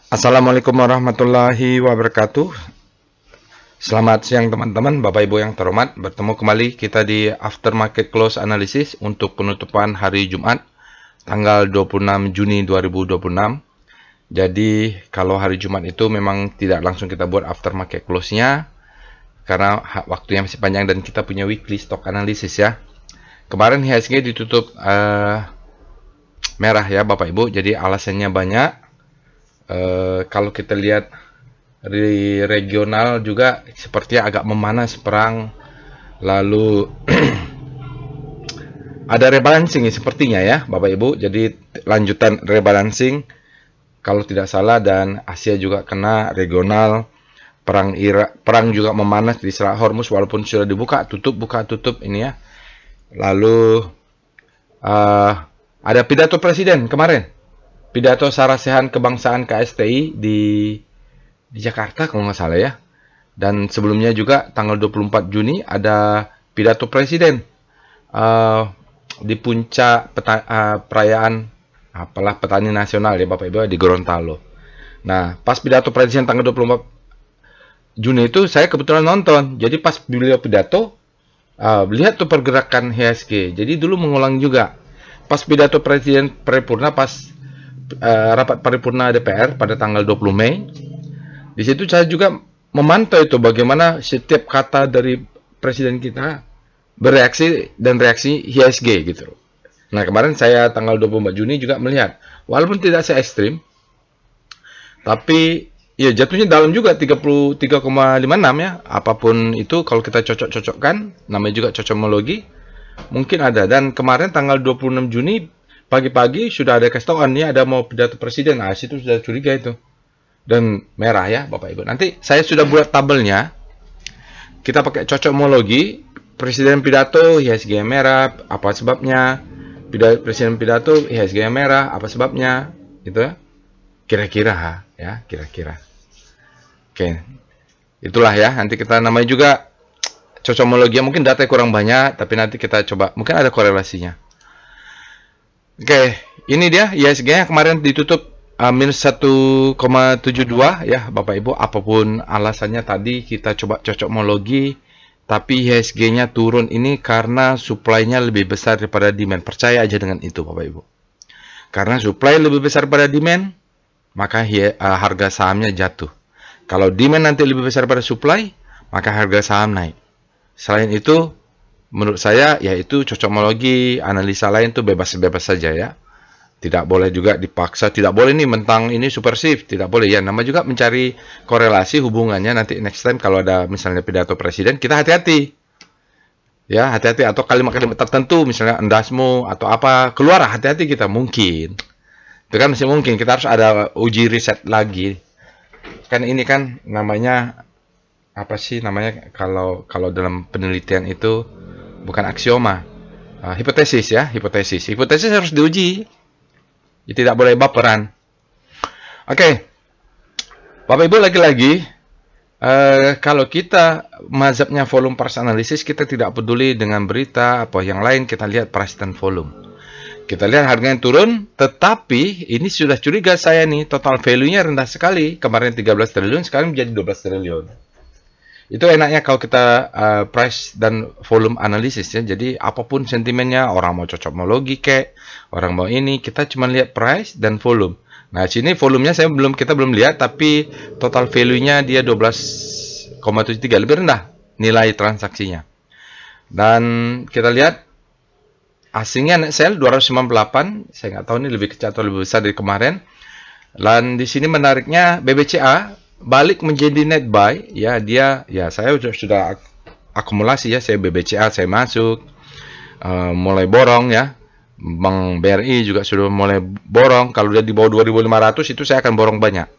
Assalamualaikum warahmatullahi wabarakatuh. Selamat siang teman-teman, Bapak Ibu yang terhormat. Bertemu kembali kita di Aftermarket Close Analysis untuk penutupan hari Jumat, tanggal 26 Juni 2026. Jadi kalau hari Jumat itu memang tidak langsung kita buat aftermarket close-nya, karena waktunya masih panjang dan kita punya weekly stock analysis ya. Kemarin IHSG ditutup merah ya Bapak Ibu, jadi alasannya banyak. Kalau kita lihat di regional juga sepertinya agak memanas perang, lalu ada rebalancing sepertinya ya Bapak Ibu, jadi lanjutan rebalancing kalau tidak salah, dan Asia juga kena regional, perang juga memanas di Selat Hormuz walaupun sudah dibuka tutup ini ya. Lalu uh, ada pidato presiden kemarin, pidato Sarasehan Kebangsaan KSTI di Jakarta kalau nggak salah ya. Dan sebelumnya juga tanggal 24 Juni ada pidato presiden uh, di puncak perayaan petani nasional ya Bapak Ibu di Gorontalo. Nah, pas pidato presiden tanggal 24 Juni itu saya kebetulan nonton. Jadi pas beliau pidato, lihat tuh pergerakan HSG. Jadi dulu mengulang juga. Pas pidato presiden paripurna, pas rapat paripurna DPR pada tanggal 20 Mei, di situ saya juga memantau itu bagaimana setiap kata dari presiden kita bereaksi dan reaksi IHSG gitu. Nah, kemarin saya tanggal 24 Juni juga melihat, walaupun tidak se-ekstrim, tapi ya jatuhnya dalam juga 33,56 ya. Apapun itu kalau kita cocok-cocokkan, namanya juga cocokmologi, mungkin ada. Dan kemarin tanggal 26 Juni pagi-pagi sudah ada kestokan nih, ada mau pidato presiden. Nah, situ sudah curiga itu. Dan merah ya Bapak Ibu. Nanti saya sudah buat tabelnya. Kita pakai cocokmologi, presiden pidato IHSG merah, apa sebabnya? Presiden pidato IHSG merah, apa sebabnya? Gitu ya. Kira-kira ya, kira-kira. Oke. Itulah ya, nanti kita namanya juga cocokmologi, mungkin data kurang banyak, tapi nanti kita coba, mungkin ada korelasinya. Oke, ini dia IHSG-nya kemarin ditutup minus 1,72 ya Bapak Ibu. Apapun alasannya tadi kita coba cocokmologi, tapi IHSG-nya turun ini karena supply-nya lebih besar daripada demand. Percaya aja dengan itu Bapak Ibu. Karena supply lebih besar daripada demand, maka harga sahamnya jatuh. Kalau demand nanti lebih besar daripada supply, maka harga saham naik. Selain itu, menurut saya yaitu cocokmologi, analisa lain tuh bebas-bebas saja ya. Tidak boleh juga dipaksa, tidak boleh nih mentang ini super shift, tidak boleh ya. Nama juga mencari korelasi hubungannya, nanti next time kalau ada misalnya pidato presiden, kita hati-hati. Ya, hati-hati, atau kalimat-kalimat tertentu misalnya endasmu atau apa, keluar hati-hati kita mungkin. Itu kan masih mungkin, kita harus ada uji riset lagi. Kan ini kan namanya apa sih namanya, kalau kalau dalam penelitian itu bukan aksioma, hipotesis ya, hipotesis harus diuji. Ya, tidak boleh baperan. Oke, Bapak Ibu, lagi-lagi kalau kita mazhabnya volume price analysis, kita tidak peduli dengan berita apa yang lain, kita lihat price dan volume. Kita lihat harganya turun, tetapi ini sudah curiga saya nih, total value-nya rendah sekali. Kemarin 13 triliun, sekarang menjadi 12 triliun. Itu enaknya kalau kita price dan volume analysis ya. Jadi apapun sentimennya, orang mau cocokmologi kek, orang mau ini, kita cuma lihat price dan volume. Nah, sini volumenya kita belum lihat, tapi total value-nya dia 12,73, lebih rendah nilai transaksinya. Dan kita lihat asingnya net sale 298, saya nggak tahu ini lebih kecil atau lebih besar dari kemarin. Dan di sini menariknya BBCA balik menjadi net buy ya, dia ya, saya sudah akumulasi ya, saya BBCA saya masuk, mulai borong ya. Bank BRI juga sudah mulai borong. Kalau dia di bawah 2.500 itu saya akan borong banyak.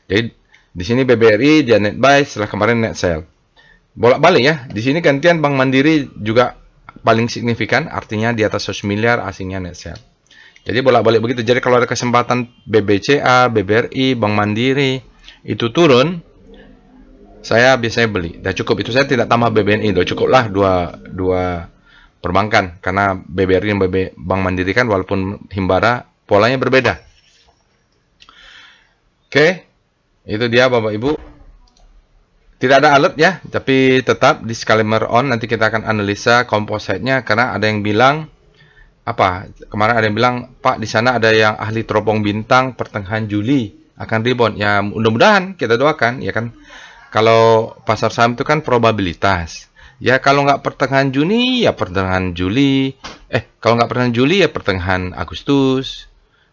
Jadi di sini BBRI dia net buy, setelah kemarin net sell. Bolak-balik ya. Di sini gantian Bank Mandiri juga paling signifikan, artinya di atas 100 miliar asingnya net sell. Jadi bolak-balik begitu. Jadi kalau ada kesempatan BBCA, BBRI, Bank Mandiri itu turun, saya biasanya beli. Udah cukup itu, saya tidak tambah BBNI, udah cukuplah dua perbankan, karena BBRI dan Bank Mandiri kan walaupun himbara polanya berbeda. Oke, itu dia Bapak Ibu. Tidak ada alert ya, tapi tetap disclaimer on. Nanti kita akan analisa composite-nya karena ada yang bilang apa? Kemarin ada yang bilang, Pak, di sana ada yang ahli teropong bintang pertengahan Juli akan rebound. Ya, mudah-mudahan kita doakan, ya kan. Kalau pasar saham itu kan probabilitas. Ya, kalau nggak pertengahan Juni, ya pertengahan Juli. Kalau nggak pertengahan Juli, ya pertengahan Agustus.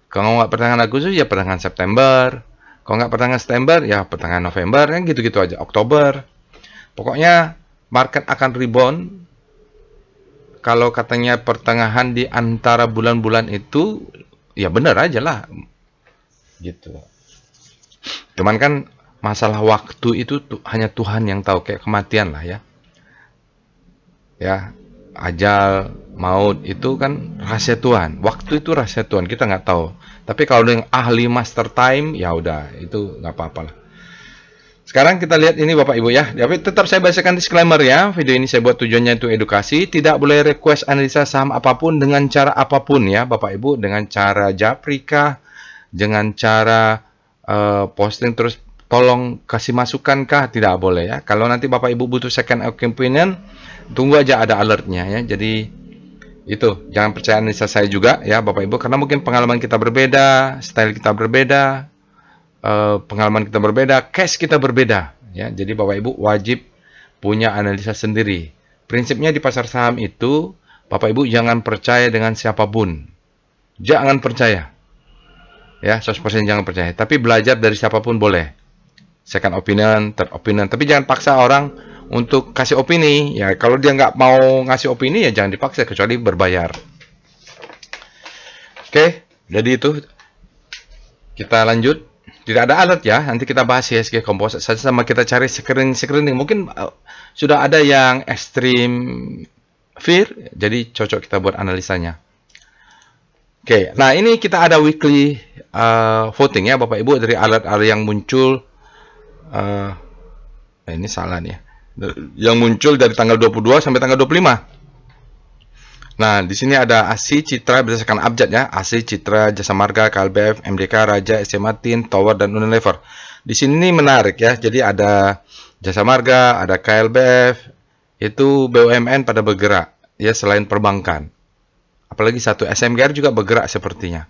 Kalau nggak pertengahan Agustus, ya pertengahan September. Kalau nggak pertengahan September, ya pertengahan November. Kan gitu-gitu aja. Oktober. Pokoknya market akan rebound. Kalau katanya pertengahan di antara bulan-bulan itu, ya benar aja lah. Gitu. Cuman kan masalah waktu itu hanya Tuhan yang tahu, kayak kematian lah ya. Ya, ajal, maut itu kan rahasia Tuhan. Waktu itu rahasia Tuhan, kita nggak tahu. Tapi kalau yang ahli master time, ya udah, itu nggak apa-apa lah. Sekarang kita lihat ini Bapak Ibu ya. Tapi tetap saya bacakan disclaimer ya. Video ini saya buat tujuannya untuk edukasi. Tidak boleh request analisa saham apapun dengan cara apapun ya Bapak Ibu. Dengan cara japri kah? Dengan cara posting terus tolong kasih masukan kah? Tidak boleh ya. Kalau nanti Bapak Ibu butuh second opinion, tunggu aja ada alertnya ya. Jadi itu, jangan percaya analisa saya juga ya Bapak Ibu. Karena mungkin pengalaman kita berbeda, style kita berbeda, pengalaman kita berbeda, case kita berbeda ya. Jadi Bapak Ibu wajib punya analisa sendiri. Prinsipnya di pasar saham itu Bapak Ibu jangan percaya dengan siapapun. Jangan percaya. Ya, 100% jangan percaya. Tapi belajar dari siapapun boleh. Second opinion, third opinion. Tapi jangan paksa orang untuk kasih opini. Ya, kalau dia nggak mau ngasih opini ya jangan dipaksa kecuali berbayar. Oke, jadi itu kita lanjut. Tidak ada alert ya, nanti kita bahas IHSG Composite saja sama kita cari screening. Mungkin sudah ada yang extreme fear, jadi cocok kita buat analisanya. Oke, nah ini kita ada weekly voting ya Bapak Ibu dari alert-alert yang muncul. Ini salah nih ya. Yang muncul dari tanggal 22 sampai tanggal 25. Nah, di sini ada ASI, Citra berdasarkan abjad ya. ASI, Citra, Jasa Marga, KLBF, MDK, Raja, SC Martin, Tower, dan Unilever. Di sini menarik ya. Jadi ada Jasa Marga, ada KLBF, itu BUMN pada bergerak ya selain perbankan. Apalagi satu SMGR juga bergerak sepertinya.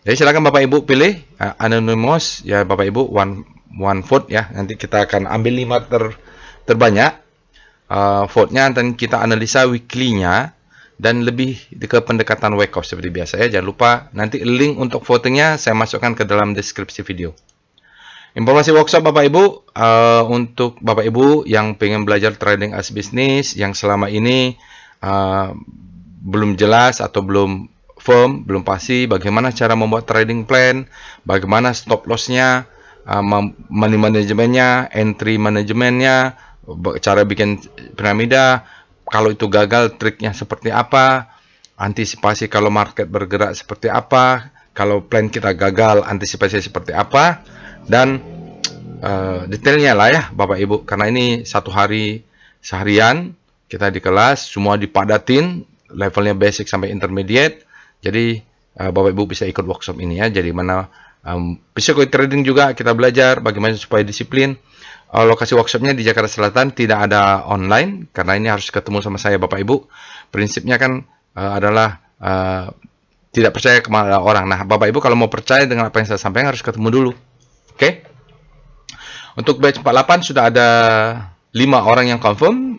Jadi silakan Bapak Ibu pilih anonymous ya Bapak Ibu one vote ya. Nanti kita akan ambil 5 terbanyak vote-nya dan kita analisa weekly-nya. Dan lebih ke pendekatan wake up seperti biasa ya. Jangan lupa nanti link untuk votingnya saya masukkan ke dalam deskripsi video. Informasi workshop Bapak Ibu, untuk Bapak Ibu yang pengen belajar trading as bisnis, yang selama ini belum jelas atau belum firm, belum pasti bagaimana cara membuat trading plan, bagaimana stop loss-nya, money manajemennya, entry manajemennya, cara bikin piramida. Kalau itu gagal, triknya seperti apa? Antisipasi kalau market bergerak seperti apa? Kalau plan kita gagal, antisipasi seperti apa? Dan detailnya lah ya Bapak Ibu. Karena ini satu hari seharian, kita di kelas, semua dipadatin, levelnya basic sampai intermediate. Jadi Bapak Ibu bisa ikut workshop ini ya. Jadi mana bisa ikut trading juga, kita belajar bagaimana supaya disiplin. Lokasi workshopnya di Jakarta Selatan, tidak ada online karena ini harus ketemu sama saya Bapak Ibu. Prinsipnya kan adalah tidak percaya kepada orang. Nah Bapak Ibu kalau mau percaya dengan apa yang saya sampaikan harus ketemu dulu. Oke. Untuk batch 48 sudah ada 5 orang yang confirm,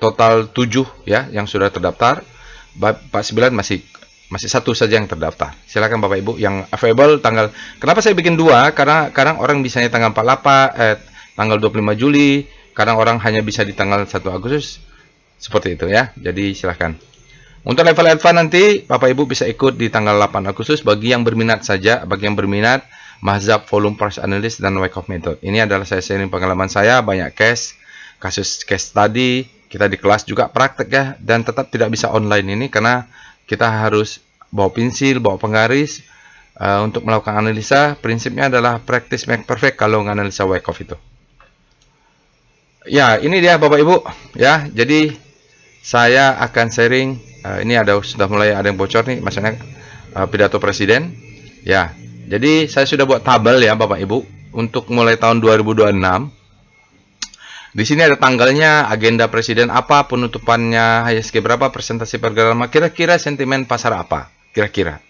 total 7 ya yang sudah terdaftar. 49 masih satu saja yang terdaftar. Silakan Bapak Ibu yang available tanggal. Kenapa saya bikin 2? Karena kadang orang bisanya tanggal 48, tanggal 25 Juli, kadang orang hanya bisa di tanggal 1 Agustus. Seperti itu ya. Jadi silakan. Untuk level advance nanti Bapak Ibu bisa ikut di tanggal 8 Agustus bagi yang berminat saja, bagi yang berminat mazhab volume price analysis dan wake up method. Ini adalah saya sharing pengalaman saya, banyak kasus case tadi, kita di kelas juga praktek ya, dan tetap tidak bisa online ini karena kita harus bawa pensil, bawa penggaris untuk melakukan analisa. Prinsipnya adalah practice make perfect kalau menganalisa wake off itu. Ya, ini dia Bapak Ibu ya. Jadi saya akan sharing. Ini sudah mulai ada yang bocor nih, maksudnya pidato presiden. Ya, Jadi saya sudah buat tabel ya Bapak Ibu untuk mulai tahun 2026. Di sini ada tanggalnya, agenda presiden apa, penutupannya HSG berapa, presentasi pergerakan, kira-kira sentimen pasar apa, kira-kira.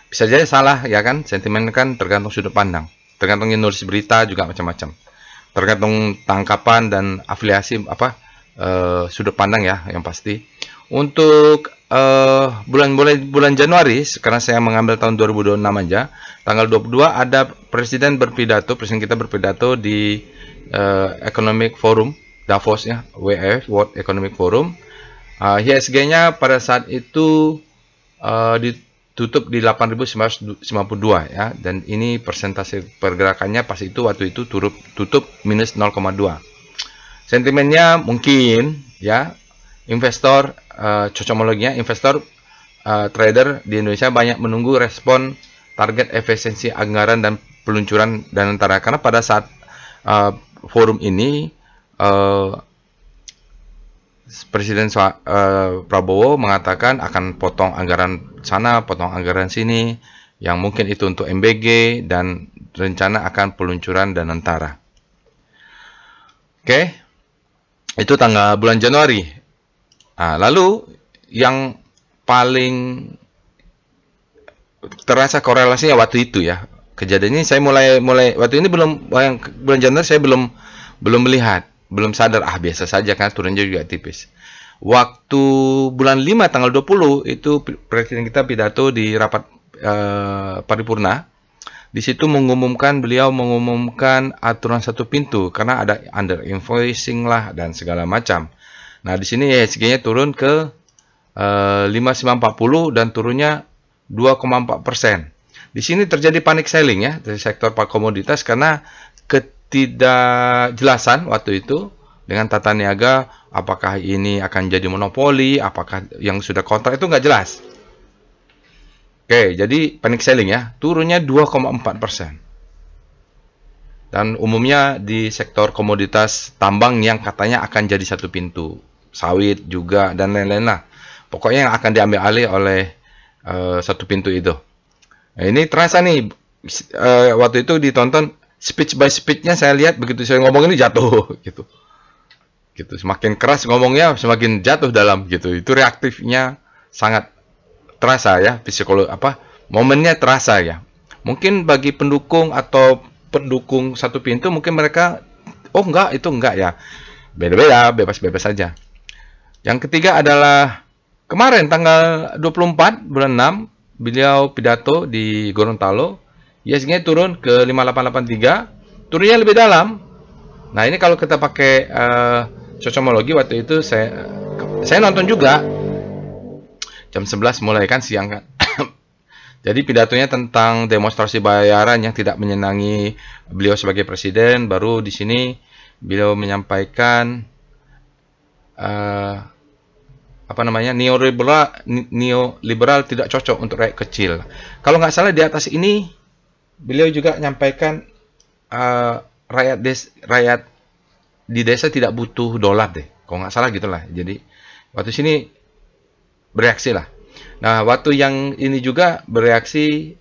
Bisa jadi salah ya kan, sentimen kan tergantung sudut pandang, tergantung nulis berita juga macam-macam, tergantung tangkapan dan afiliasi apa sudut pandang ya yang pasti. Untuk bulan Januari, karena saya mengambil tahun 2026 aja, tanggal 22 ada presiden kita berpidato di Economic Forum Davos ya, WEF World Economic Forum. IHSG-nya pada saat itu ditutup di 8.992 ya, dan ini persentase pergerakannya pas itu waktu itu tutup minus 0,2. Sentimennya mungkin ya, investor cocokologinya investor trader di Indonesia banyak menunggu respon target efisiensi anggaran dan peluncuran dana negara, karena pada saat forum ini Presiden Prabowo mengatakan akan potong anggaran sana, potong anggaran sini, yang mungkin itu untuk MBG dan rencana akan peluncuran dana negara. Oke, itu tanggal bulan Januari. Nah, lalu yang paling terasa korelasinya waktu itu ya, kejadian ini saya mulai waktu ini bulan Januari saya belum melihat, belum sadar, biasa saja kan, turunnya juga tipis. Waktu bulan 5 tanggal 20 itu presiden kita pidato di rapat paripurna. Di situ beliau mengumumkan aturan satu pintu karena ada under invoicing lah dan segala macam. Nah, di sini IHSG-nya turun ke 5940 dan turunnya 2,4%. Di sini terjadi panic selling ya dari sektor komoditas karena ketidakjelasan waktu itu dengan tata niaga, apakah ini akan jadi monopoli, apakah yang sudah kontrak itu nggak jelas. Oke, jadi panic selling ya, turunnya 2,4%. Dan umumnya di sektor komoditas tambang yang katanya akan jadi satu pintu, sawit juga dan lain-lain lah. Pokoknya yang akan diambil alih oleh satu pintu itu. Nah, ini terasa nih, waktu itu ditonton speech by speech-nya, saya lihat begitu saya ngomong ini jatuh gitu. Semakin keras ngomongnya semakin jatuh dalam gitu. Itu reaktifnya sangat terasa ya, psikolog momennya terasa ya. Mungkin bagi pendukung atau pendukung satu pintu mungkin mereka enggak, itu enggak ya. Beda-beda, bebas-bebas saja. Yang ketiga adalah kemarin tanggal 24 bulan 6 beliau pidato di Gorontalo, IHSG turun ke 5883, turunnya lebih dalam. Nah, ini kalau kita pakai cocomologi waktu itu saya nonton juga jam 11 mulai kan, siang kan. Jadi pidatonya tentang demonstrasi bayaran yang tidak menyenangi beliau sebagai presiden. Baru di sini beliau menyampaikan neoliberal tidak cocok untuk rakyat kecil. Kalau nggak salah di atas ini beliau juga menyampaikan rakyat di desa tidak butuh dolar deh. Kalau nggak salah gitulah. Jadi waktu sini bereaksi lah. Nah, waktu yang ini juga bereaksi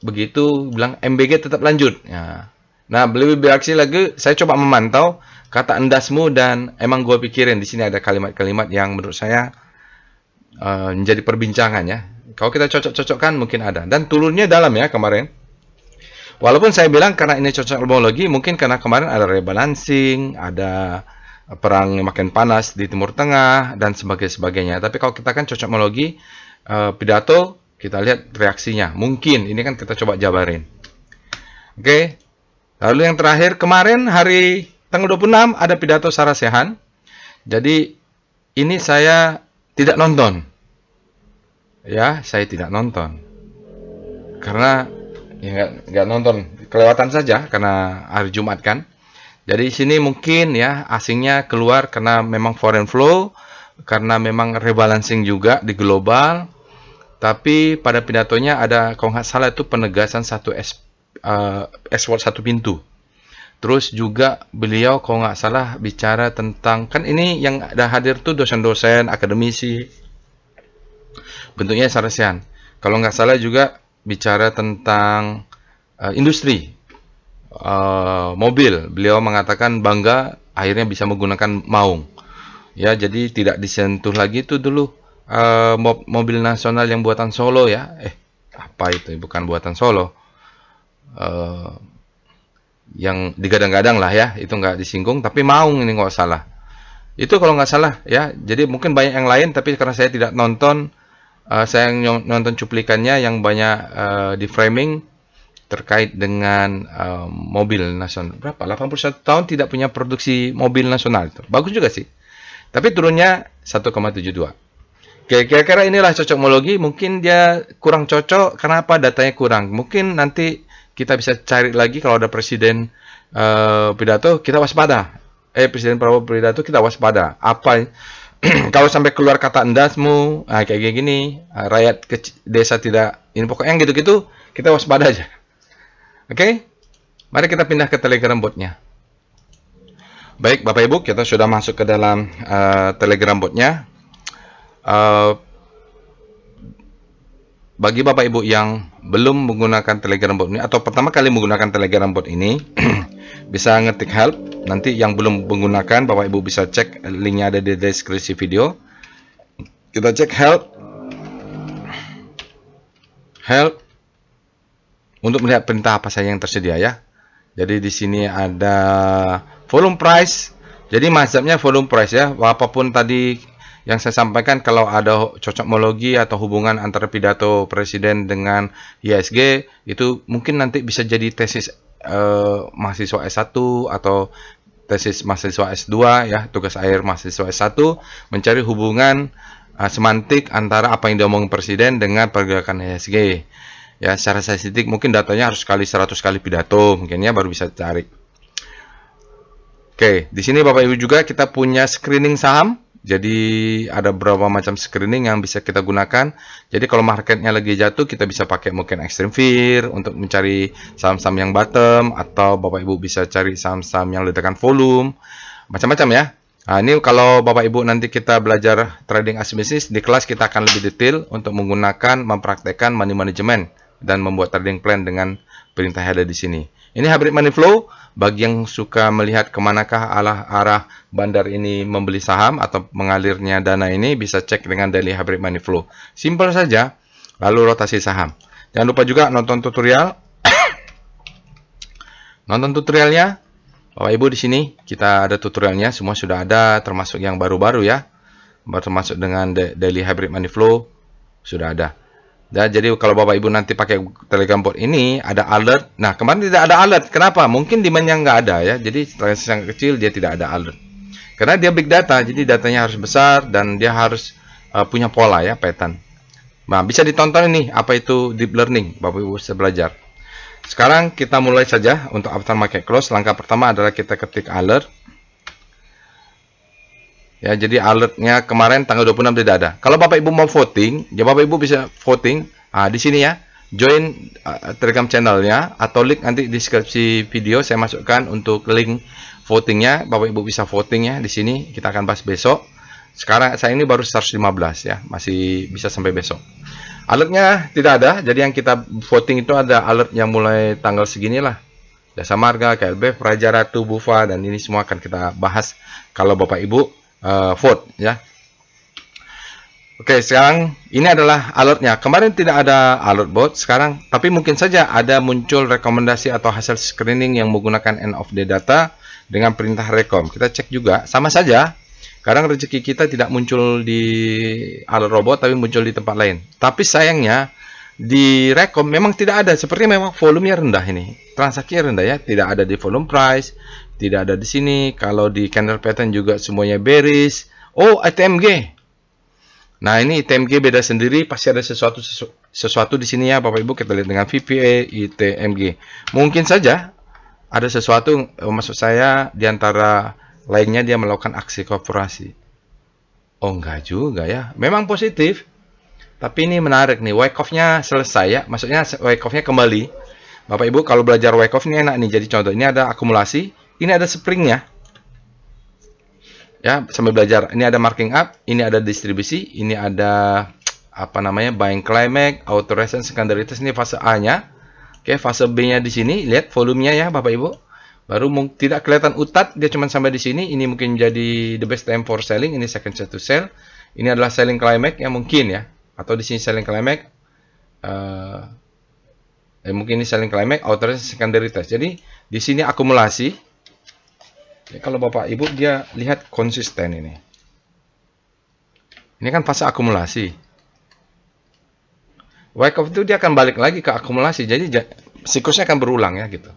begitu bilang MBG tetap lanjut. Nah, beliau bereaksi lagi. Saya coba memantau kata endasmu dan emang gue pikirin di sini ada kalimat-kalimat yang menurut saya menjadi perbincangan ya. Kalau kita cocok-cocokkan mungkin ada. Dan turunnya dalam ya kemarin. Walaupun saya bilang karena ini cocokologi, mungkin karena kemarin ada rebalancing, ada perang yang makin panas di Timur Tengah dan sebagainya. Tapi kalau kita kan cocokologi pidato, kita lihat reaksinya. Mungkin ini kan kita coba jabarin. Oke. Lalu yang terakhir kemarin hari tanggal 26 ada pidato Sarah Sechan. Jadi ini saya tidak nonton. Ya, saya tidak nonton. Karena ya nggak nonton, kelewatan saja karena hari Jumat kan. Jadi sini mungkin ya asingnya keluar karena memang foreign flow, karena memang rebalancing juga di global. Tapi pada pidatonya ada, kalau nggak salah itu penegasan export satu pintu. Terus juga beliau kalau nggak salah bicara tentang, kan ini yang ada hadir tuh dosen-dosen, akademisi. Bentuknya Sarah Sechan. Kalau nggak salah juga bicara tentang industri mobil. Beliau mengatakan bangga akhirnya bisa menggunakan maung. Ya, jadi tidak disentuh lagi itu dulu mobil nasional yang buatan Solo ya. Apa itu? Bukan buatan Solo. Eh, yang digadang-gadang lah ya, itu nggak disinggung, tapi maung ini nggak salah. Itu kalau nggak salah ya. Jadi mungkin banyak yang lain, tapi karena saya tidak nonton, saya nonton cuplikannya yang banyak di framing terkait dengan mobil nasional. Berapa? 81 tahun tidak punya produksi mobil nasional. Itu bagus juga sih. Tapi turunnya 1,72. Oke, kira-kira inilah cocokmologi. Mungkin dia kurang cocok. Kenapa? Datanya kurang. Mungkin nanti kita bisa cari lagi kalau ada presiden pidato, kita waspada. Presiden Prabowo pidato, kita waspada. Apa kalau sampai keluar kata endasmu, kayak gini, rakyat desa tidak, ini pokoknya yang gitu-gitu, kita waspada aja. Oke? Mari kita pindah ke Telegram botnya. Baik, Bapak Ibu, kita sudah masuk ke dalam Telegram botnya. Bagi Bapak Ibu yang belum menggunakan Telegram bot ini atau pertama kali menggunakan Telegram bot ini, bisa ngetik help. Nanti yang belum menggunakan, Bapak Ibu bisa cek, linknya ada di deskripsi video. Kita cek help untuk melihat perintah apa saja yang tersedia ya. Jadi di sini ada volume price. Jadi mazhabnya volume price ya. Apapun tadi yang saya sampaikan, kalau ada cocokmologi atau hubungan antara pidato presiden dengan IHSG, itu mungkin nanti bisa jadi tesis mahasiswa S1 atau tesis mahasiswa S2 ya, tugas akhir mahasiswa S1, mencari hubungan semantik antara apa yang diomong presiden dengan pergerakan IHSG. Ya, secara statistik mungkin datanya harus 100 kali pidato, mungkin ya baru bisa cari. Oke, di sini Bapak Ibu juga kita punya screening saham. Jadi ada beberapa macam screening yang bisa kita gunakan. Jadi kalau marketnya lagi jatuh, kita bisa pakai mungkin extreme fear untuk mencari saham-saham yang bottom, atau Bapak Ibu bisa cari saham-saham yang ledakan volume, macam-macam ya. Nah, ini kalau Bapak Ibu nanti kita belajar trading asimetris di kelas, kita akan lebih detail untuk menggunakan, mempraktekkan money management dan membuat trading plan dengan perintah yang ada di sini. Ini hybrid money flow. Bagi yang suka melihat kemanakah arah bandar ini membeli saham atau mengalirnya dana ini, bisa cek dengan daily hybrid money flow. Simple saja. Lalu rotasi saham. Jangan lupa juga nonton tutorial. Nonton tutorialnya. Bapak Ibu di sini kita ada tutorialnya, semua sudah ada, termasuk yang baru-baru ya. Termasuk dengan daily hybrid money flow sudah ada. Dan jadi kalau Bapak Ibu nanti pakai Telegram bot ini ada alert. Nah, kemarin tidak ada alert. Kenapa? Mungkin demand-nya nggak ada ya. Jadi transaksi yang kecil dia tidak ada alert. Karena dia big data, jadi datanya harus besar dan dia harus punya pola ya, pattern. Nah, bisa ditonton ini apa itu deep learning. Bapak Ibu bisa belajar. Sekarang kita mulai saja untuk after market close. Langkah pertama adalah kita ketik alert. Ya, jadi alertnya kemarin tanggal 26 tidak ada. Kalau Bapak Ibu mau voting, ya Bapak Ibu bisa voting. Di sini ya, join Telegram channelnya atau link nanti di deskripsi video saya masukkan untuk link votingnya. Bapak Ibu bisa voting ya di sini. Kita akan bahas besok. Sekarang saya ini baru 115 ya, masih bisa sampai besok. Alertnya tidak ada. Jadi yang kita voting itu ada alert yang mulai tanggal segini lah. Jasa Marga, KLB, Praja Ratu, Bufa, dan ini semua akan kita bahas kalau Bapak Ibu vote ya. Oke, sekarang ini adalah alertnya. Kemarin tidak ada alert bot, sekarang tapi mungkin saja ada muncul rekomendasi atau hasil screening yang menggunakan end of day data dengan perintah rekom. Kita cek juga, sama saja. Kadang rezeki kita tidak muncul di alert robot tapi muncul di tempat lain. Tapi sayangnya di rekom memang tidak ada, seperti memang volumenya rendah ini. Transaksinya rendah ya, tidak ada di volume price, tidak ada di sini. Kalau di candle pattern juga semuanya bearish. Oh, ITMG. Nah, ini ITMG beda sendiri, pasti ada sesuatu di sini ya Bapak Ibu. Kita lihat dengan VPA ITMG. Mungkin saja ada sesuatu, maksud saya di antara lainnya dia melakukan aksi korporasi. Oh, enggak juga ya. Memang positif. Tapi ini menarik nih, wake off-nya selesai ya. Maksudnya wake off-nya kembali. Bapak Ibu kalau belajar wake off ini enak nih. Jadi contoh, ini ada akumulasi, ini ada spring-nya. Ya, sambil belajar. Ini ada marking up, ini ada distribusi, ini ada apa namanya? Buying climax, auto resistance, secondary test, ini fase A-nya. Oke, fase B-nya di sini, lihat volumenya ya Bapak Ibu. Baru tidak kelihatan utat, dia cuma sampai di sini. Ini mungkin jadi the best time for selling, ini second set to sell. Ini adalah selling climax ya mungkin ya. Atau di sini selling climax. Mungkin ini selling climax, outer secondary test. Jadi di sini akumulasi. Ya, kalau Bapak Ibu dia lihat konsisten ini. Ini kan fase akumulasi. Wyckoff itu dia akan balik lagi ke akumulasi. Jadi siklusnya akan berulang ya gitu.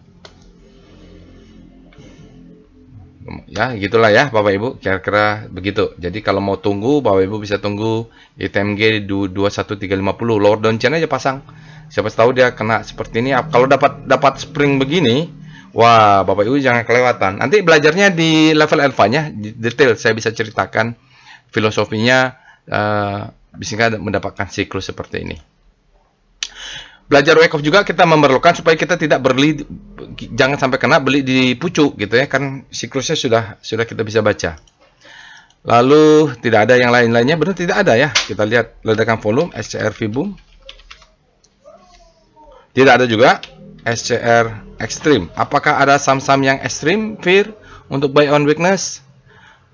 Ya, gitulah ya Bapak Ibu, kira-kira begitu. Jadi kalau mau tunggu, Bapak Ibu bisa tunggu ITMG 21350 lower downtrend aja pasang. Siapa tahu dia kena seperti ini. Kalau dapat spring begini, wah, Bapak Ibu jangan kelewatan. Nanti belajarnya di level alpha-nya detail, saya bisa ceritakan filosofinya bisa mendapatkan siklus seperti ini. Belajar Wyckoff juga kita memerlukan supaya kita tidak beli, jangan sampai kena beli di pucuk gitu ya, kan siklusnya sudah kita bisa baca. Lalu tidak ada yang lain-lainnya, benar tidak ada ya. Kita lihat ledakan volume SCR Vboom. Tidak ada juga SCR Extreme. Apakah ada saham-saham yang ekstrim fear untuk buy on weakness?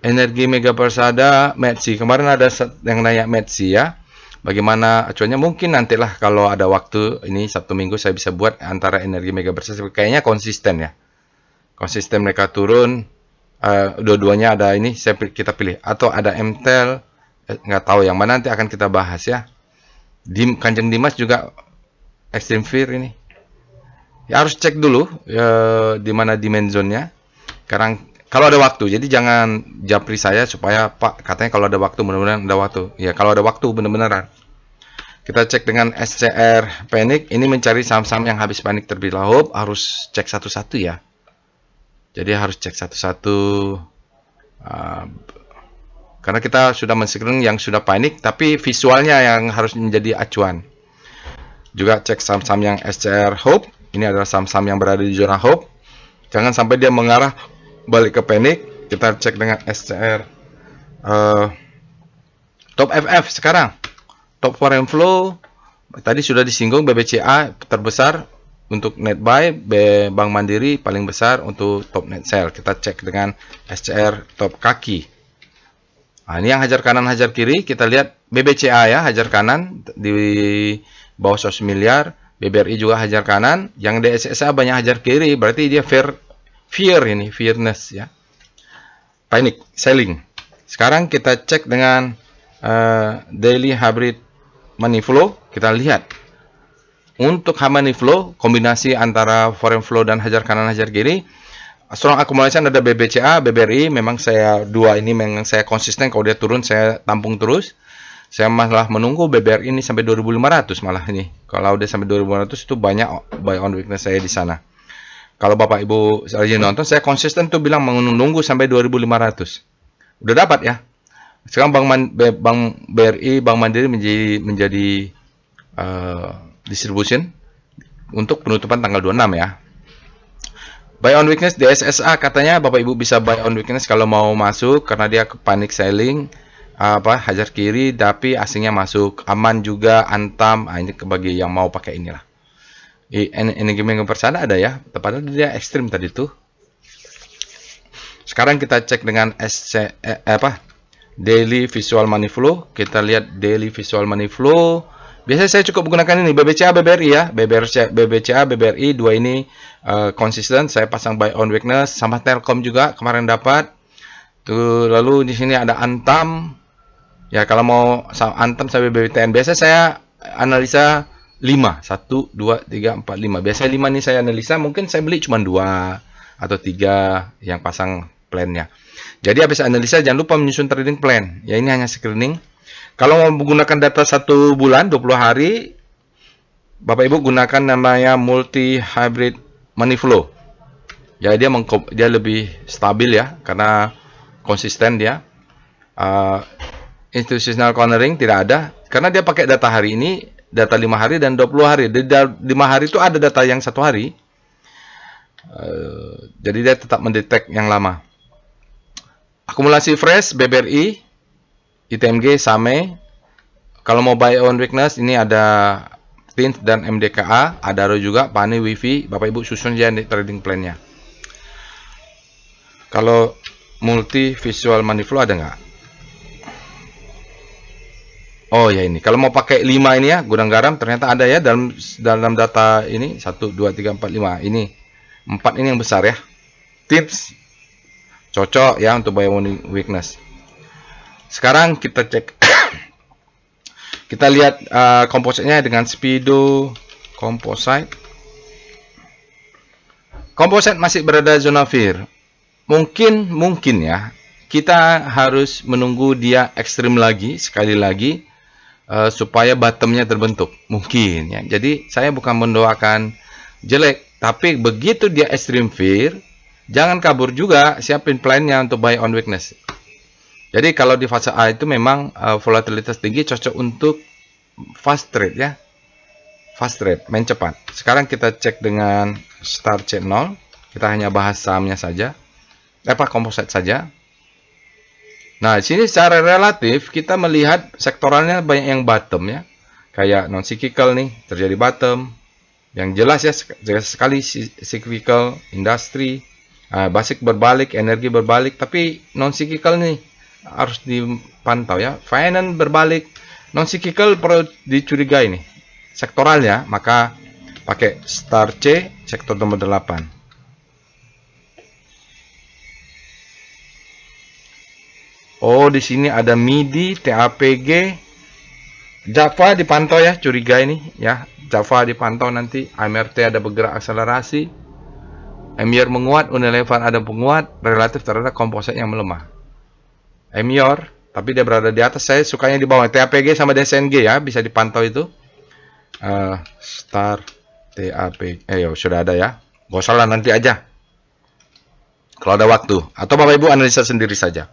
Energi Mega Persada, Metsi. Kemarin ada yang nanya Metsi ya. Bagaimana acuannya? Mungkin nantilah kalau ada waktu, ini Sabtu Minggu saya bisa buat antara Energi Mega Persada. Kayaknya konsisten ya. Konsisten mereka turun. Dua-duanya ada ini, kita pilih. Atau ada MTEL, nggak tahu yang mana, nanti akan kita bahas ya. Kanjeng Dimas juga Extreme Fear ini. Ya harus cek dulu di mana demand zone-nya. Sekarang kalau ada waktu, jadi jangan japri saya supaya Pak katanya kalau ada waktu, benar-benar ada waktu. Ya kalau ada waktu benar-benar. Kita cek dengan SCR Panic. Ini mencari saham-saham yang habis panik terlebih dahulu. Harus cek satu-satu ya. Jadi harus cek satu-satu. Karena kita sudah men-screen yang sudah panik, tapi visualnya yang harus menjadi acuan. Juga cek saham-saham yang SCR Hope. Ini adalah saham-saham yang berada di zona Hope. Jangan sampai dia mengarah balik ke panik. Kita cek dengan SCR Top FF sekarang. Top foreign flow tadi sudah disinggung, BBCA terbesar untuk net buy, Bank Mandiri paling besar untuk top net sell. Kita cek dengan SCR top kaki. Nah, ini yang hajar kanan hajar kiri, kita lihat BBCA ya, hajar kanan di bawah 100 miliar, BBRI juga hajar kanan, yang DSSA banyak hajar kiri, berarti dia fearness ya. Panic selling. Sekarang kita cek dengan daily hybrid money flow, kita lihat untuk money flow kombinasi antara foreign flow dan hajar kanan hajar kiri. Strong accumulation ada BBCA, BBRI. Memang saya dua ini memang saya konsisten, kalau dia turun saya tampung terus. Saya malah menunggu BBRI ini sampai 2500 malah ini. Kalau udah sampai 2500 itu banyak buy on weakness saya di sana. Kalau Bapak Ibu lagi nonton, saya konsisten tuh bilang menunggu sampai 2500. Udah dapat ya. Sekarang Bank BRI, Bank Mandiri menjadi distribution untuk penutupan tanggal 26 ya. Buy on weakness DSSA katanya Bapak Ibu bisa buy on weakness kalau mau masuk karena dia panic selling hajar kiri tapi asingnya masuk. Aman juga, Antam, ini bagi yang mau pakai inilah. Energi Mega Persada ada ya, padahal dia ekstrim tadi tuh. Sekarang kita cek dengan daily visual money flow. Kita lihat daily visual money flow. Biasanya saya cukup menggunakan ini BBCA, BBRI ya. BBCA, BBRI dua ini konsisten. Saya pasang buy on weakness, sama Telkom juga kemarin dapat. Tuh, lalu di sini ada Antam. Ya kalau mau Antam sampai BBTN, biasa saya analisa 5, 1, 2, 3, 4, 5. Biasanya 5 nih saya analisa, mungkin saya beli cuma 2 atau 3 yang pasang plan-nya. Jadi habis analisa jangan lupa menyusun trading plan. Ya ini hanya screening. Kalau mau menggunakan data 1 bulan, 20 hari, Bapak Ibu gunakan namanya multi hybrid money flow. Jadi dia lebih stabil ya, karena konsisten dia. Institutional cornering tidak ada, karena dia pakai data hari ini, data 5 hari dan 20 hari. Di 5 hari itu ada data yang 1 hari. Jadi dia tetap mendetek yang lama. Akumulasi fresh, BBRI, ITMG, SAME. Kalau mau buy on weakness, ini ada TINT dan MDKA, Adaro juga, PANI, WiFi. Bapak Ibu susun aja di trading plan-nya. Kalau multi visual money flow ada nggak? Oh ya, ini. Kalau mau pakai 5 ini ya, gudang garam ternyata ada ya dalam data ini 1 2 3 4 5. Ini 4 ini yang besar ya. Tips cocok ya untuk buy warning weakness. Sekarang kita cek kita lihat kompositnya dengan Speedo Composite. Composite masih berada zona fear. Mungkin ya kita harus menunggu dia ekstrim lagi sekali lagi supaya bottomnya terbentuk. Mungkin ya. Jadi saya bukan mendoakan jelek, tapi begitu dia extreme fear, jangan kabur juga, siapin plan-nya untuk buy on weakness. Jadi kalau di fase A itu memang volatilitas tinggi, cocok untuk fast trade ya. Fast trade, main cepat. Sekarang kita cek dengan Star Channel. Kita hanya bahas sahamnya saja. Komposit saja. Nah, di sini secara relatif kita melihat sektoralnya banyak yang bottom ya. Kayak non cyclical nih, terjadi bottom. Yang jelas ya, jelas sekali cyclical, industri, basic berbalik, energi berbalik, tapi non cyclical nih harus dipantau ya. Finance berbalik, non cyclical perlu dicurigai nih. Sektoralnya, maka pakai Star C, sektor nomor 8. Oh, di sini ada MIDI, TAPG, Java dipantau ya, curiga ini ya. Java dipantau nanti, MRT ada bergerak akselerasi, MYR menguat, Unilever ada penguat, relatif terhadap komposit yang melemah. MYR, tapi dia berada di atas, saya sukanya di bawah. TAPG sama DSNG ya, bisa dipantau itu. Star TAPG, sudah ada ya. Gak usah lah, nanti aja kalau ada waktu, atau Bapak Ibu analisa sendiri saja.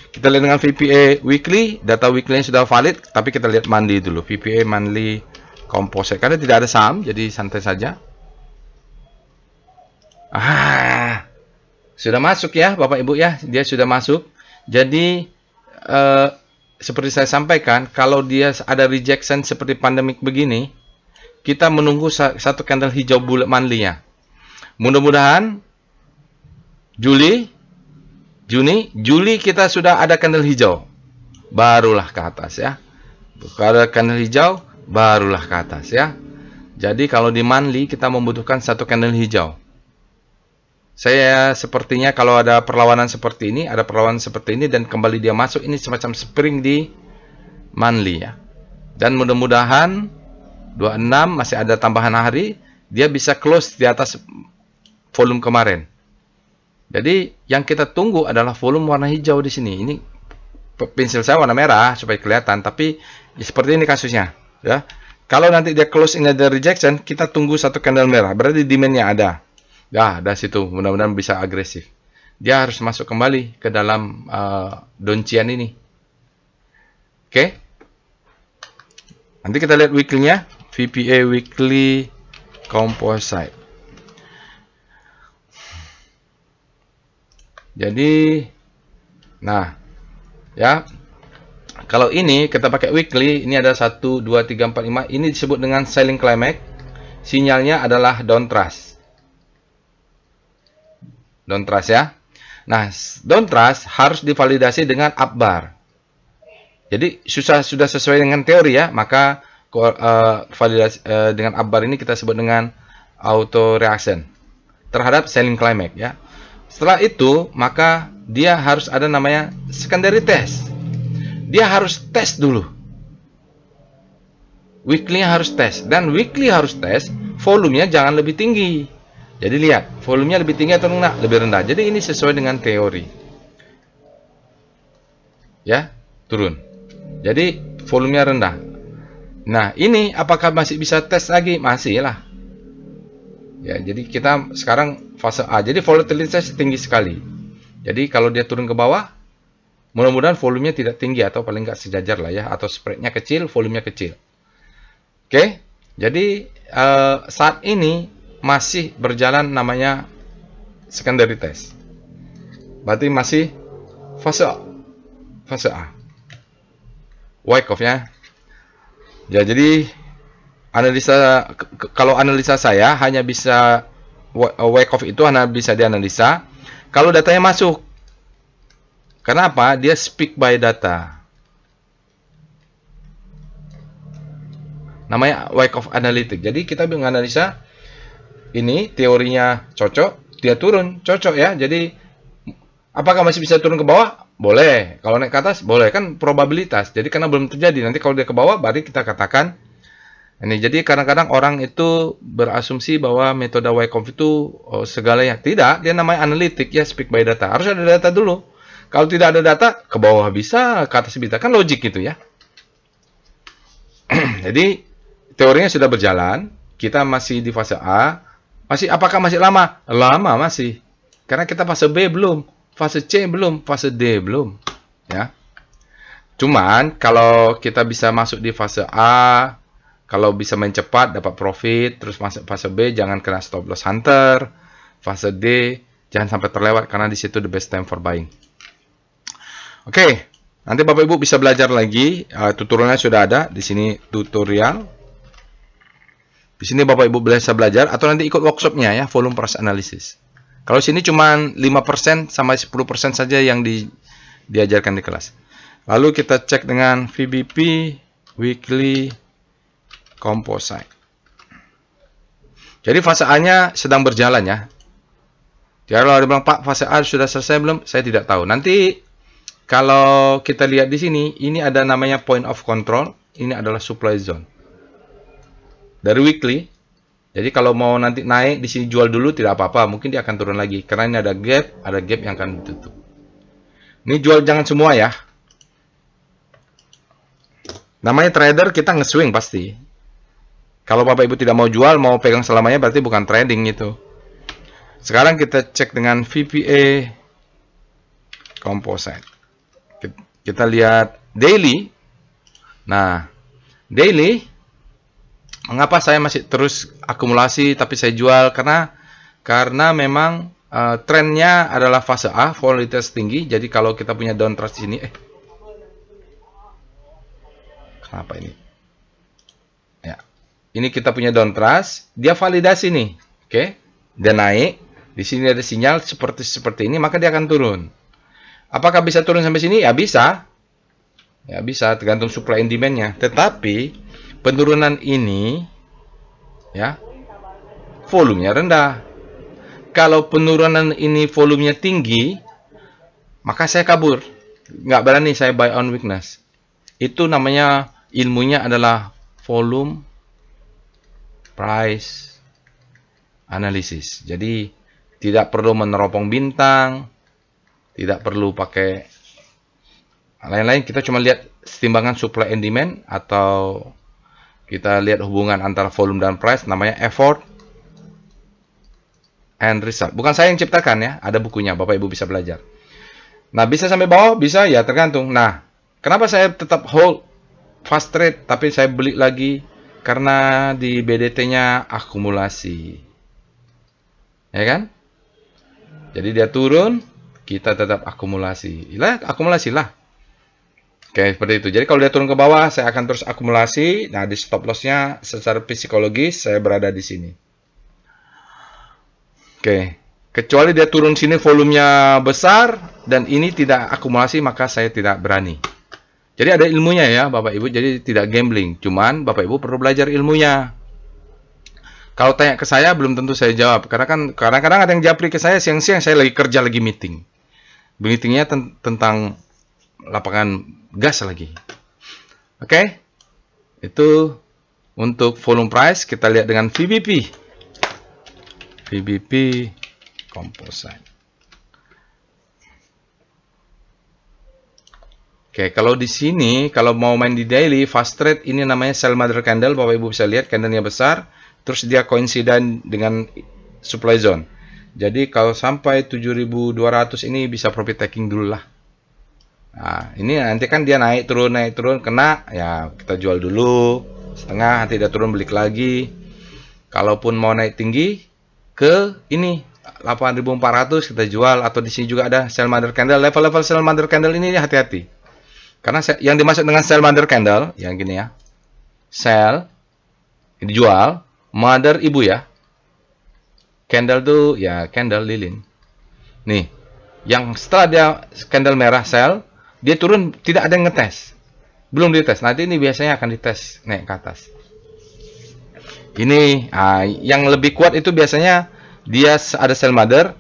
Kita lihat dengan VPA weekly, data weekly sudah valid, tapi kita lihat monthly dulu. VPA monthly composite, karena tidak ada saham, jadi santai saja. Sudah masuk ya Bapak Ibu ya, dia sudah masuk. Jadi seperti saya sampaikan, kalau dia ada rejection seperti pandemik begini, kita menunggu satu candle hijau bulat monthly-nya. Mudah-mudahan Juli kita sudah ada candle hijau, barulah ke atas ya. Kalau ada candle hijau, barulah ke atas ya. Jadi kalau di monthly kita membutuhkan satu candle hijau. Saya sepertinya kalau ada perlawanan seperti ini, dan kembali dia masuk, ini semacam spring di monthly ya. Dan mudah-mudahan 26 masih ada tambahan hari, dia bisa close di atas volume kemarin. Jadi yang kita tunggu adalah volume warna hijau di sini. Ini pensil saya warna merah supaya kelihatan, tapi seperti ini kasusnya ya. Kalau nanti dia close ini ada rejection, kita tunggu satu candle merah, berarti demand-nya ada. Ya, dari situ mudah-mudahan bisa agresif. Dia harus masuk kembali ke dalam doncian ini. Oke. Nanti kita lihat weekly-nya, VPA weekly composite. Jadi, nah, ya, kalau ini kita pakai weekly, ini ada 1, 2, 3, 4, 5. Ini disebut dengan selling climax. Sinyalnya adalah downtrust. Downtrust ya. Nah, downtrust harus divalidasi dengan upbar. Jadi sudah sesuai dengan teori ya, maka validasi dengan upbar ini kita sebut dengan auto reaction terhadap selling climax ya. Setelah itu, maka dia harus ada namanya secondary test. Dia harus tes dulu. Weekly-nya harus tes, dan weekly harus tes, volumenya jangan lebih tinggi. Jadi lihat, volumenya lebih tinggi atau enggak? Lebih rendah. Jadi ini sesuai dengan teori. Ya, turun. Jadi volumenya rendah. Nah, ini apakah masih bisa tes lagi? Masih lah. Ya, jadi kita sekarang fase A. Jadi volatilitas tinggi sekali. Jadi kalau dia turun ke bawah, mudah-mudahan volumenya tidak tinggi atau paling enggak sejajar lah ya, atau spreadnya kecil, volumenya kecil. Oke, jadi saat ini masih berjalan namanya secondary test. Berarti masih fase A. Wyckoff ya. Ya, jadi kalau analisa saya hanya bisa Wyckoff itu hanya bisa dianalisa kalau datanya masuk. Kenapa? Dia speak by data. Namanya Wyckoff Analytic. Jadi kita menganalisa ini teorinya cocok, dia turun cocok ya. Jadi apakah masih bisa turun ke bawah? Boleh. Kalau naik ke atas boleh, kan probabilitas. Jadi karena belum terjadi, nanti kalau dia ke bawah baru kita katakan ini. Jadi kadang-kadang orang itu berasumsi bahwa metode Wyckoff itu segalanya. Tidak, dia namanya analitik ya, speak by data. Harus ada data dulu. Kalau tidak ada data, ke bawah bisa, ke atas bisa. Kan logik gitu ya. Jadi teorinya sudah berjalan, kita masih di fase A. Apakah masih lama? Lama masih. Karena kita fase B belum, fase C belum, fase D belum, ya. Cuman kalau kita bisa masuk di fase A, kalau bisa main cepat dapat profit, terus masuk fase B jangan kena stop loss hunter, fase D jangan sampai terlewat karena di situ the best time for buying. Oke, nanti Bapak Ibu bisa belajar lagi, tutorialnya sudah ada di sini tutorial. Di sini Bapak Ibu bisa belajar atau nanti ikut workshopnya ya, volume price analysis. Kalau sini cuma 5% sampai 10% saja yang diajarkan di kelas. Lalu kita cek dengan VBP weekly composite. Jadi fase A-nya sedang berjalan ya. Jadi kalau ada bilang Pak fase A sudah selesai belum? Saya tidak tahu. Nanti kalau kita lihat di sini, ini ada namanya point of control. Ini adalah supply zone. Dari weekly. Jadi kalau mau nanti naik di sini jual dulu tidak apa-apa, mungkin dia akan turun lagi karena ini ada gap yang akan ditutup. Ini jual jangan semua ya. Namanya trader kita nge-swing pasti. Kalau Bapak Ibu tidak mau jual, mau pegang selamanya berarti bukan trading itu. Sekarang kita cek dengan VPA Composite. Kita lihat daily. Nah, daily mengapa saya masih terus akumulasi tapi saya jual? Karena memang trennya adalah fase A, volatilitas tinggi. Jadi kalau kita punya downtrend di sini, kenapa ini? Ya, ini kita punya downtrend, dia validasi nih, oke? Dia naik, di sini ada sinyal seperti ini, maka dia akan turun. Apakah bisa turun sampai sini? Ya bisa, tergantung supply and demand-nya. Tetapi penurunan ini ya volumenya rendah. Kalau penurunan ini volumenya tinggi, maka saya kabur. Nggak berani saya buy on weakness. Itu namanya ilmunya adalah volume price analysis. Jadi tidak perlu meneropong bintang, tidak perlu pakai lain-lain, kita cuma lihat timbangan supply and demand atau kita lihat hubungan antara volume dan price, namanya effort and result. Bukan saya yang ciptakan ya, ada bukunya, Bapak Ibu bisa belajar. Nah, bisa sampai bawah, bisa ya tergantung. Nah, kenapa saya tetap hold fast trade tapi saya beli lagi? Karena di BDT-nya akumulasi. Ya kan? Jadi dia turun, kita tetap akumulasi. Akumulasi lah. Oke, seperti itu. Jadi kalau dia turun ke bawah, saya akan terus akumulasi. Nah, di stop loss-nya secara psikologis saya berada di sini. Oke. Kecuali dia turun sini volumenya besar dan ini tidak akumulasi, maka saya tidak berani. Jadi ada ilmunya ya, Bapak Ibu. Jadi tidak gambling. Cuman Bapak Ibu perlu belajar ilmunya. Kalau tanya ke saya, belum tentu saya jawab. Karena kan kadang-kadang ada yang japri ke saya siang-siang, saya lagi kerja, lagi meeting. Meetingnya tentang lapangan gas lagi. Oke. Itu untuk volume price, kita lihat dengan VBP. VBP composite. Oke, kalau di sini, kalau mau main di daily, fast trade, ini namanya sell mother candle. Bapak Ibu bisa lihat, candlenya besar. Terus dia coincide dengan supply zone. Jadi kalau sampai 7.200 ini bisa profit taking dulu lah. Nah, ini nanti kan dia naik turun, kena, ya kita jual dulu. Setengah, nanti dia turun, balik lagi. Kalaupun mau naik tinggi, ke ini 8.400 kita jual, atau di sini juga ada sell mother candle. Level-level sell mother candle ini hati-hati. Karena yang dimaksud dengan sell mother candle yang gini ya. Sell dijual, mother ibu ya. Candle tuh ya candle lilin. Nih, yang setelah dia candle merah sell, dia turun tidak ada yang ngetes. Belum dites. Nanti ini biasanya akan dites naik ke atas. Ini yang lebih kuat itu biasanya dia ada sell mother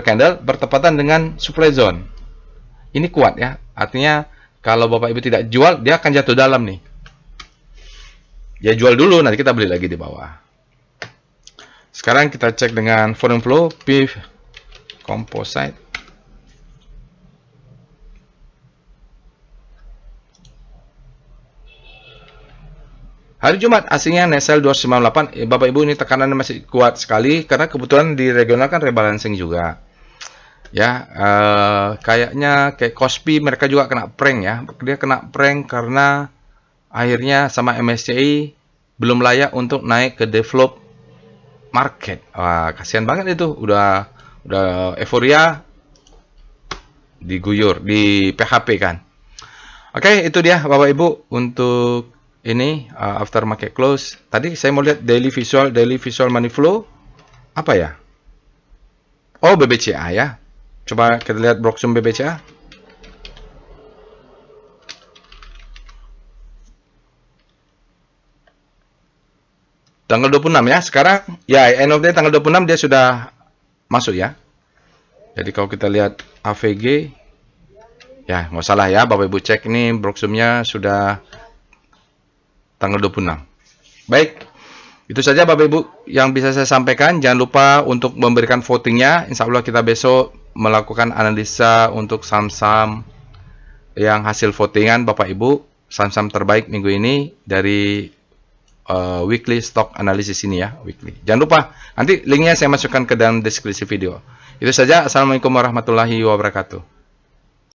candle bertepatan dengan supply zone. Ini kuat ya. Artinya kalau Bapak Ibu tidak jual, dia akan jatuh dalam nih. Ya jual dulu, nanti kita beli lagi di bawah. Sekarang kita cek dengan volume flow PIV composite. Hari Jumat asingnya Nesel 298. Bapak Ibu, ini tekanannya masih kuat sekali karena kebetulan di regional kan rebalancing juga. Ya, kayaknya kayak Kospi mereka juga kena prank ya. Dia kena prank karena akhirnya sama MSCI belum layak untuk naik ke develop market. Wah, kasihan banget itu. Udah euforia diguyur, di PHP kan. Oke, itu dia Bapak Ibu untuk ini after market close. Tadi saya mau lihat daily visual money flow. Apa ya? Oh, BBCA ya. Coba kita lihat Broksum BBCA. Tanggal 26 ya. Sekarang ya end of day tanggal 26 dia sudah masuk ya. Jadi kalau kita lihat AVG ya nggak salah ya Bapak Ibu cek ini Broksumnya sudah tanggal 26. Baik. Itu saja Bapak Ibu yang bisa saya sampaikan. Jangan lupa untuk memberikan votingnya. Insya Allah kita besok melakukan analisa untuk saham-saham yang hasil votingan Bapak Ibu. Saham-saham terbaik minggu ini dari weekly stock analysis ini ya. Weekly. Jangan lupa. Nanti linknya saya masukkan ke dalam deskripsi video. Itu saja. Assalamualaikum warahmatullahi wabarakatuh.